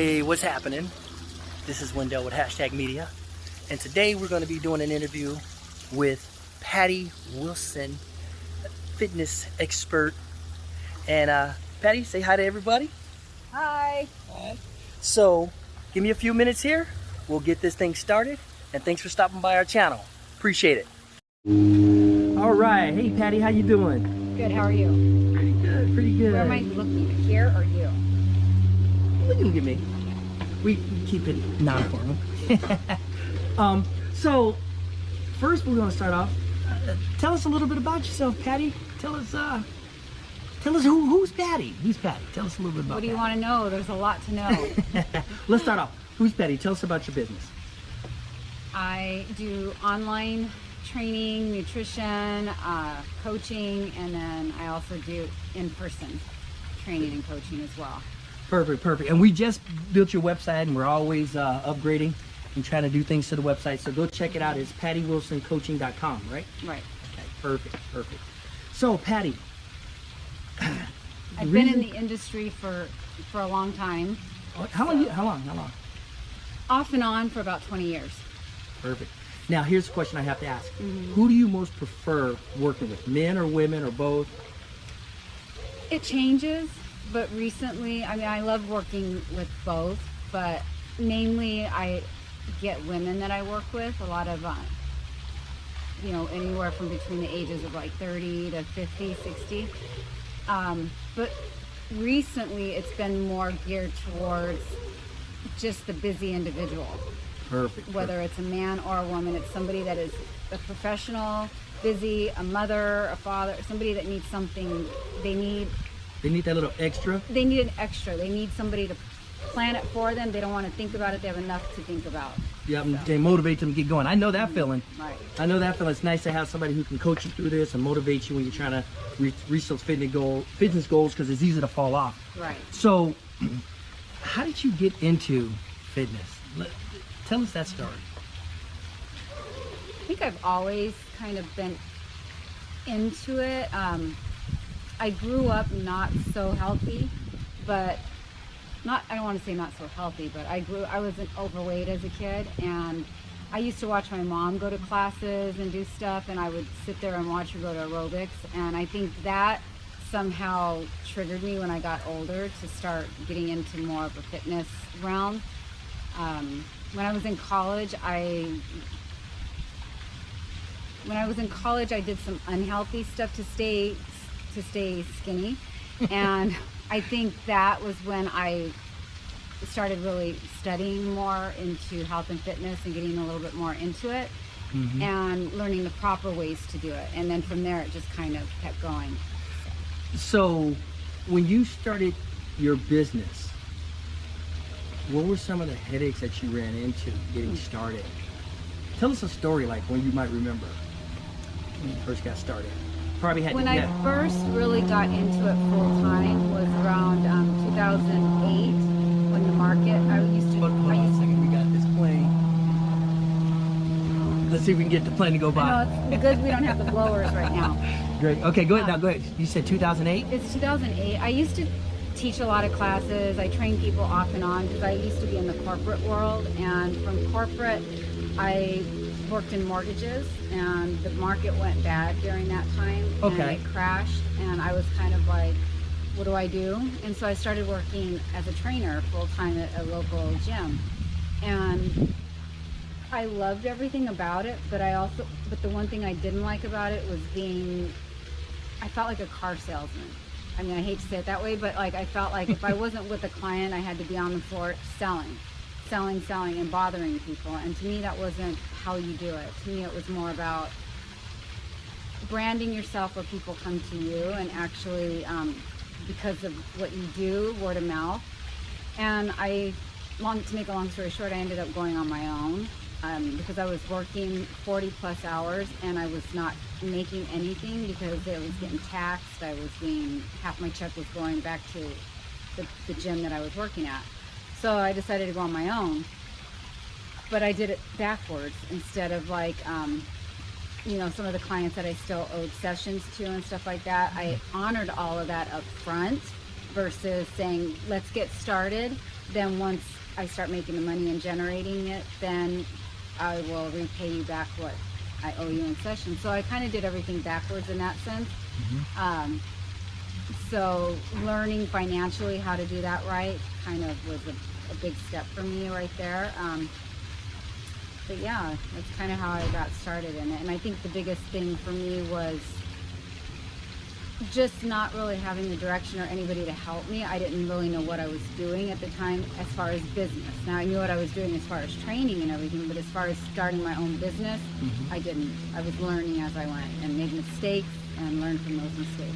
Hey, what's happening? This is Wendell with Hashtag Media, and today we're going to be doing an interview with Patty Wilson, fitness expert. And Patty, say hi to everybody. Hi. Hi. So, give me a few minutes here. We'll get this thing started, and thanks for stopping by our channel. Appreciate it. All right. Hey, Patty, how you doing? Good. How are you? Pretty good. Pretty good. Where am I looking? Here or you? Looking at me. We keep it non-formal. So first we're going to start off. Tell us a little bit about yourself, Patty. Tell us who's Patty? Who's Patty? Tell us a little bit about. What do you want to know? There's a lot to know. Let's start off. Who's Patty? Tell us about your business. I do online training, nutrition, coaching, and then I also do in-person training and coaching as well. Perfect, perfect. And we just built your website, and we're always upgrading and trying to do things to the website. So go check it out. It's pattywilsoncoaching.com, right? Right. Okay, perfect, perfect. So, Patty, I've been in the industry for a long time. How long? Off and on for about 20 years. Perfect. Now, here's a question I have to ask. Who do you most prefer working with, men or women or both? It changes, but recently, I mean, I love working with both, but mainly I get women that I work with, a lot of, anywhere from between the ages of like 30 to 50, 60. But recently it's been more geared towards just the busy individual. Perfect. Whether it's a man or a woman, it's somebody that is a professional, busy, a mother, a father, somebody that needs something. They need that little extra. They need an extra. They need somebody to plan it for them. They don't want to think about it. They have enough to think about. Yeah, so. They motivate them to get going. I know that feeling. Right. I know that feeling. It's nice to have somebody who can coach you through this and motivate you when you're trying to reach those fitness goals because it's easy to fall off. Right. So, how did you get into fitness? Tell us that story. I think I've always kind of been into it. I grew up not so healthy, but I don't want to say not so healthy, but I was overweight as a kid, and I used to watch my mom go to classes and do stuff, and I would sit there and watch her go to aerobics, and I think that somehow triggered me when I got older to start getting into more of a fitness realm. When I was in college, I did some unhealthy stuff to stay skinny, and I think that was when I started really studying more into health and fitness and getting a little bit more into it, and learning the proper ways to do it, and then from there it just kind of kept going. So when you started your business, what were some of the headaches that you ran into getting started? Tell us a story like when you might remember when you first got started. Probably had when I first really got into it full time was around 2008 when the market. Hold on a second, we got this plane. Let's see if we can get the plane to go by. No, it's good we don't have the blowers right now. Great. Okay, go ahead now. Go ahead. You said 2008. It's 2008. I used to teach a lot of classes. I train people off and on because I used to be in the corporate world, and from corporate I worked in mortgages, and the market went bad during that time. Okay. And it crashed, and I was kind of like, what do I do? And so I started working as a trainer full-time at a local gym, and I loved everything about it, but the one thing I didn't like about it was I felt like a car salesman. I mean, I hate to say it that way, but like I felt like if I wasn't with a client, I had to be on the floor selling, and bothering people. And to me, that wasn't how you do it. To me, it was more about branding yourself where people come to you, and actually, because of what you do, word of mouth. And to make a long story short, I ended up going on my own because I was working 40 plus hours, and I was not making anything because it was getting taxed. Half my check was going back to the gym that I was working at. So I decided to go on my own, but I did it backwards. Instead of like, some of the clients that I still owed sessions to and stuff like that, I honored all of that up front versus saying, let's get started. then once I start making the money and generating it, then I will repay you back what I owe you in session. So I kind of did everything backwards in that sense. So learning financially how to do that right kind of was a big step for me right there. But yeah, that's kind of how I got started in it. And I think the biggest thing for me was just not really having the direction or anybody to help me. I didn't really know what I was doing at the time as far as business. Now I knew what I was doing as far as training and everything, but as far as starting my own business, I didn't. I was learning as I went and made mistakes and learned from those mistakes.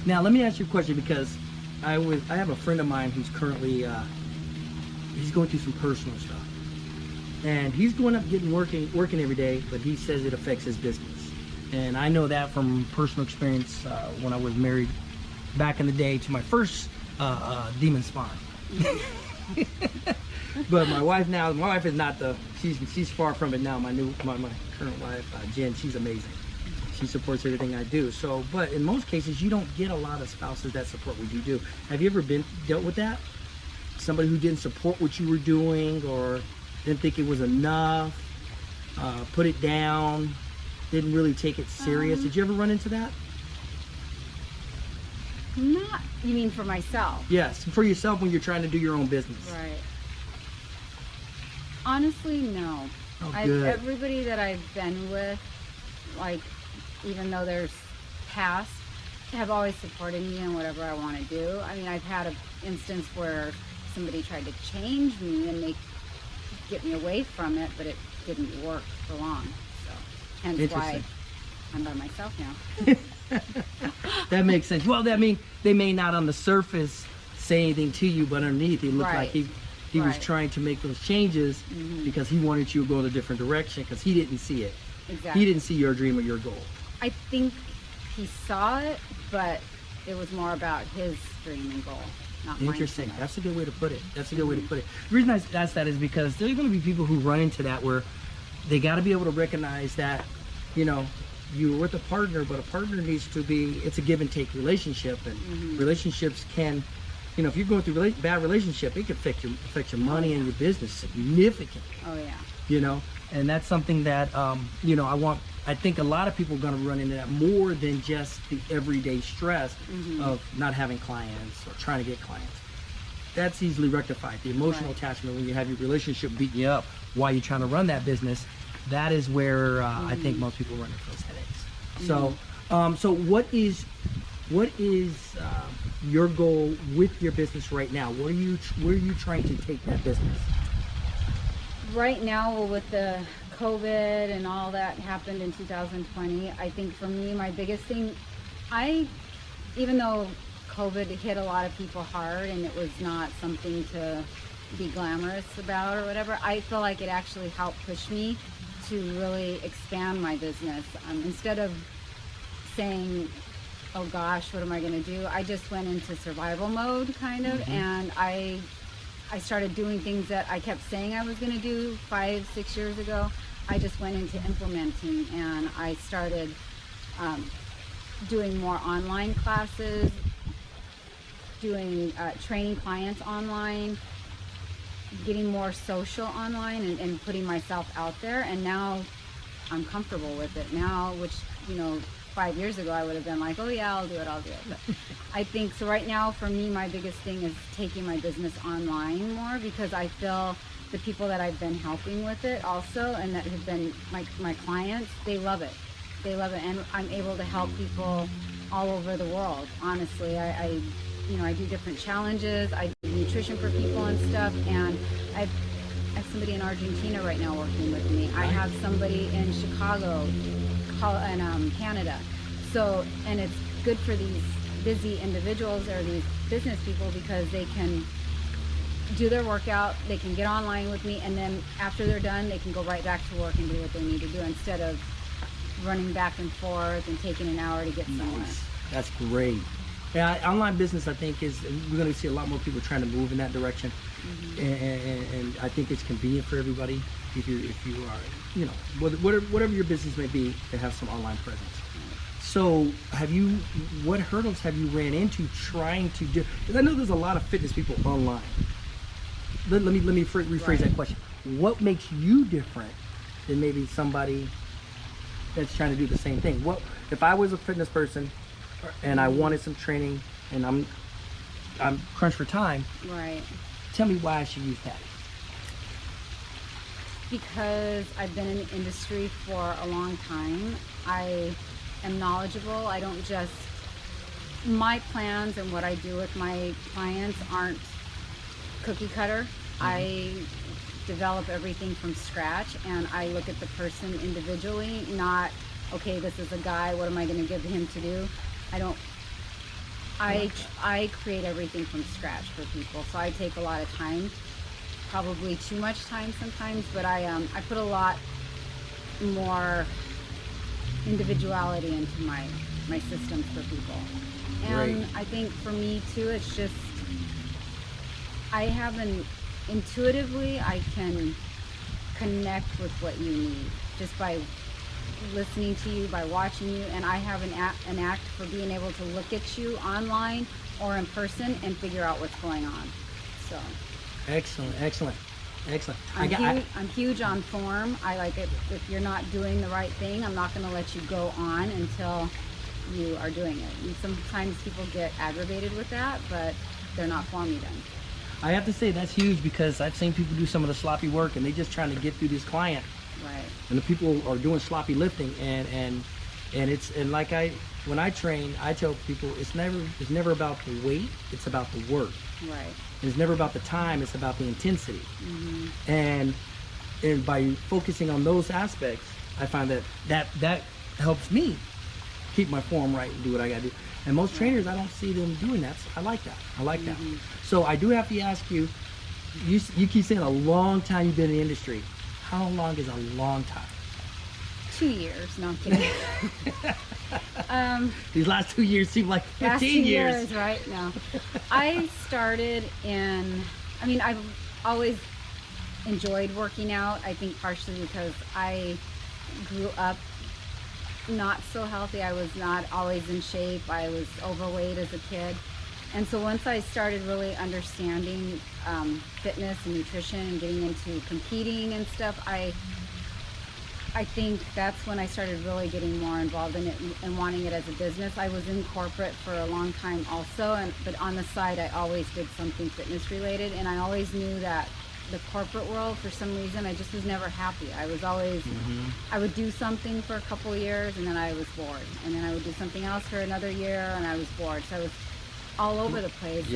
Now let me ask you a question, because I have a friend of mine who's currently he's going through some personal stuff, and he's going up getting working every day, but he says it affects his business. And I know that from personal experience when I was married back in the day to my first demon spawn. But my wife is not she's far from it now. My current wife, Jen, she's amazing. She supports everything I do. So, but in most cases, you don't get a lot of spouses that support what you do. Have you ever dealt with that? Somebody who didn't support what you were doing, or didn't think it was enough, put it down, didn't really take it serious. Did you ever run into that? Not, you mean for myself? Yes, for yourself when you're trying to do your own business. Right. Honestly, no. Oh, good. Everybody that I've been with, like, even though there's past, have always supported me in whatever I want to do. I mean, I've had an instance where somebody tried to change me and get me away from it, but it didn't work for long. So, hence why I'm by myself now. That makes sense. Well, that means they may not on the surface say anything to you, but underneath it looked like he was trying to make those changes because he wanted you to go in a different direction, because he didn't see it. Exactly. He didn't see your dream or your goal. I think he saw it, but it was more about his dream and goal, not mine. Interesting. That's a good way to put it. That's a good way to put it. The reason I ask that is because there's going to be people who run into that where they got to be able to recognize that, you know, you're with a partner, but a partner needs to be, it's a give and take relationship, and relationships can, you know, if you're going through a bad relationship, it can affect your money and your business significantly. Oh yeah. You know, and that's something that, you know, I think a lot of people are going to run into that more than just the everyday stress of not having clients or trying to get clients. That's easily rectified. The emotional attachment, when you have your relationship beating you up while you're trying to run that business, that is where I think most people run into those headaches. So, so what is your goal with your business right now? Where are you trying to take that business? Right now, well, with the COVID and all that happened in 2020, I think for me, my biggest thing, even though COVID hit a lot of people hard and it was not something to be glamorous about or whatever, I feel like it actually helped push me to really expand my business. Instead of saying, oh gosh, what am I going to do? I just went into survival mode kind of, and I started doing things that I kept saying I was going to do 5-6 years ago. I just went into implementing, and I started doing more online classes, doing training clients online, getting more social online, and putting myself out there. And now I'm comfortable with it now, which, you know, 5 years ago I would have been like, oh yeah, I'll do it. But I think so right now for me, my biggest thing is taking my business online more, because I feel the people that I've been helping with it also, and that have been my clients, they love it. They love it, and I'm able to help people all over the world. Honestly, I do different challenges. I do nutrition for people and stuff, and I have somebody in Argentina right now working with me. I have somebody in Chicago and Canada. So, and it's good for these busy individuals or these business people, because they can do their workout, they can get online with me, and then after they're done, they can go right back to work and do what they need to do, instead of running back and forth and taking an hour to get somewhere. Nice. That's great. Yeah, online business, I think, we're going to see a lot more people trying to move in that direction, and I think it's convenient for everybody if you are, you know, whatever your business may be, to have some online presence. So, what hurdles have you ran into trying to do? Because I know there's a lot of fitness people online. let me rephrase Right. that question. What makes you different than maybe somebody that's trying to do the same thing? What if I was a fitness person and I wanted some training and I'm crunched for time? Right. Tell me why I should use Patty. Because I've been in the industry for a long time. I am knowledgeable. I don't just, my plans and what I do with my clients aren't cookie cutter. I develop everything from scratch, and I look at the person individually, not, okay, this is a guy, what am I going to give him to do? I create everything from scratch for people, so I take a lot of time, probably too much time sometimes, but I put a lot more individuality into my systems for people. And Great. I think for me too, it's just, I have intuitively, I can connect with what you need just by listening to you, by watching you, and I have an act for being able to look at you online or in person and figure out what's going on. So Excellent. I'm huge on form. I like it. If you're not doing the right thing, I'm not going to let you go on until you are doing it. And sometimes people get aggravated with that, but they're not for me then. I have to say that's huge because I've seen people do some of the sloppy work and they just trying to get through this client, Right. and the people are doing sloppy lifting, and like when I train, I tell people it's never about the weight, it's about the work. Right. It's never about the time, it's about the intensity. Mm-hmm. And by focusing on those aspects, I find that helps me keep my form right and do what I gotta do. And most trainers, I don't see them doing that. So I like that. Mm-hmm. So I do have to ask you, you keep saying a long time you've been in the industry. How long is a long time? 2 years. No, I'm kidding. These last 2 years seem like 15 Last 2 years. years, right? No. I started I've always enjoyed working out. I think partially because I grew up not so healthy. I was not always in shape. I was overweight as a kid. And so once I started really understanding fitness and nutrition and getting into competing and stuff, I think that's when I started really getting more involved in it and wanting it as a business. I was in corporate for a long time also, but on the side I always did something fitness related, and I always knew that the corporate world, for some reason, I just was never happy. I was always, I would do something for a couple of years and then I was bored. And then I would do something else for another year and I was bored. So I was all over the place.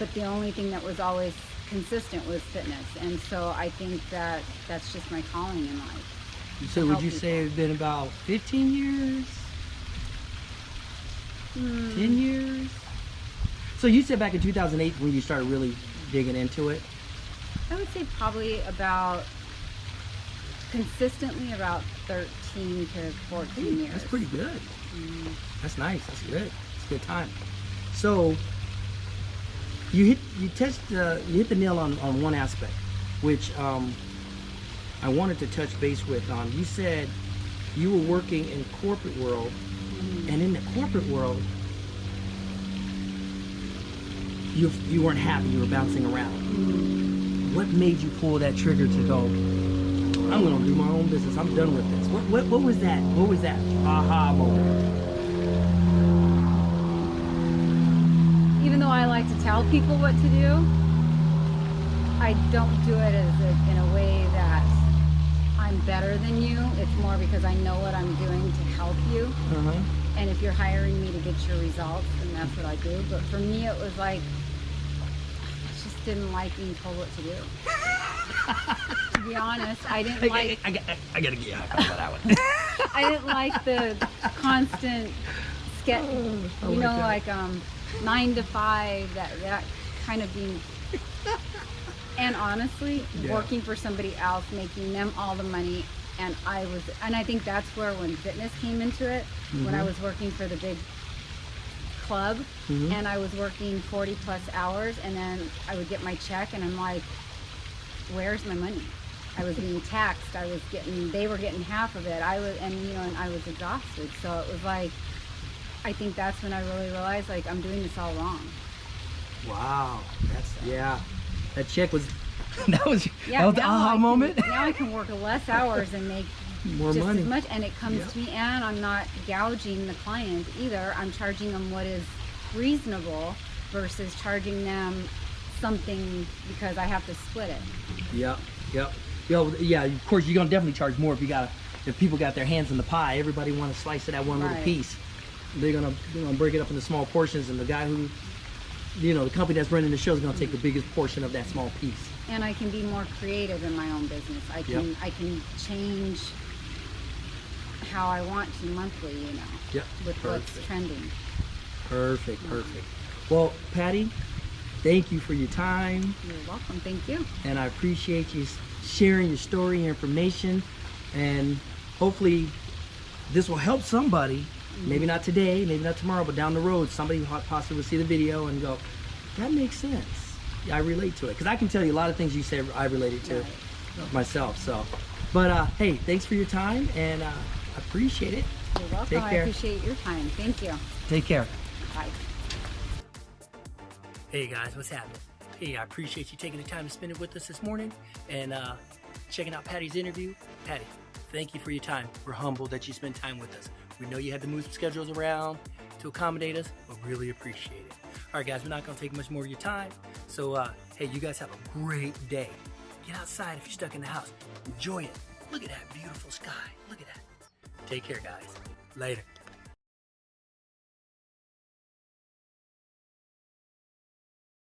But the only thing that was always consistent was fitness. And so I think that that's just my calling in life. So to would help you say it's been about 15 years? 10 years? So you said back in 2008 when you started really digging into it? I would say probably consistently about 13 to 14 years. That's pretty good. That's nice. That's good. It's a good time. So you hit the nail on one aspect, which I wanted to touch base with. You said you were working in corporate world, and in the corporate world, you weren't happy. You were bouncing around. What made you pull that trigger to go, I'm gonna do my own business, I'm done with this? What was that? What was that aha moment? Even though I like to tell people what to do, I don't do it in a way that I'm better than you. It's more because I know what I'm doing to help you. And if you're hiring me to get your results, then that's what I do. But for me, it was like, I just didn't like being told what to do. To be honest, I didn't like... I gotta get you a high five for that one. I didn't like the constant sketch, you know, like 9 to 5, that kind of being... And honestly, working for somebody else, making them all the money, and I think that's where when fitness came into it, when I was working for the big club, and I was working 40 plus hours, and then I would get my check, and I'm like, where's my money? I was being taxed. They were getting half of it. And I was exhausted. So it was like, I think that's when I really realized, like, I'm doing this all wrong. Wow, That check was, that was the now aha I can- moment. Now I can work less hours and make More just money. as much, and it comes Yeah. to me, and I'm not gouging the client either. I'm charging them what is reasonable versus charging them something because I have to split it. Yep, yep. Yeah, of course you're gonna definitely charge more if people got their hands in the pie. Everybody want to slice of that one little Right. piece. They're gonna break it up into small portions, and the guy who, the company that's running the show is gonna take the biggest portion of that small piece. And I can be more creative in my own business. I can change how I want to monthly, Yep. with what's Perfect. trending. Perfect. Well, Patty, thank you for your time, You're welcome. Thank you. and I appreciate you sharing your story, your information, and hopefully this will help somebody. Maybe not today, maybe not tomorrow, but down the road, somebody possibly will see the video and go, that makes sense. Yeah, I relate to it. Because I can tell you a lot of things you say I related to myself. So, but hey, thanks for your time, and I appreciate it. You're welcome. Take care. I appreciate your time. Thank you. Take care. Bye. Hey guys, what's happening? Hey, I appreciate you taking the time to spend it with us this morning and checking out Patty's interview. Patty, thank you for your time. We're humbled that you spent time with us. We know you had to move some schedules around to accommodate us, but really appreciate it. All right, guys, we're not going to take much more of your time. So, hey, you guys have a great day. Get outside if you're stuck in the house. Enjoy it. Look at that beautiful sky. Look at that. Take care, guys. Later.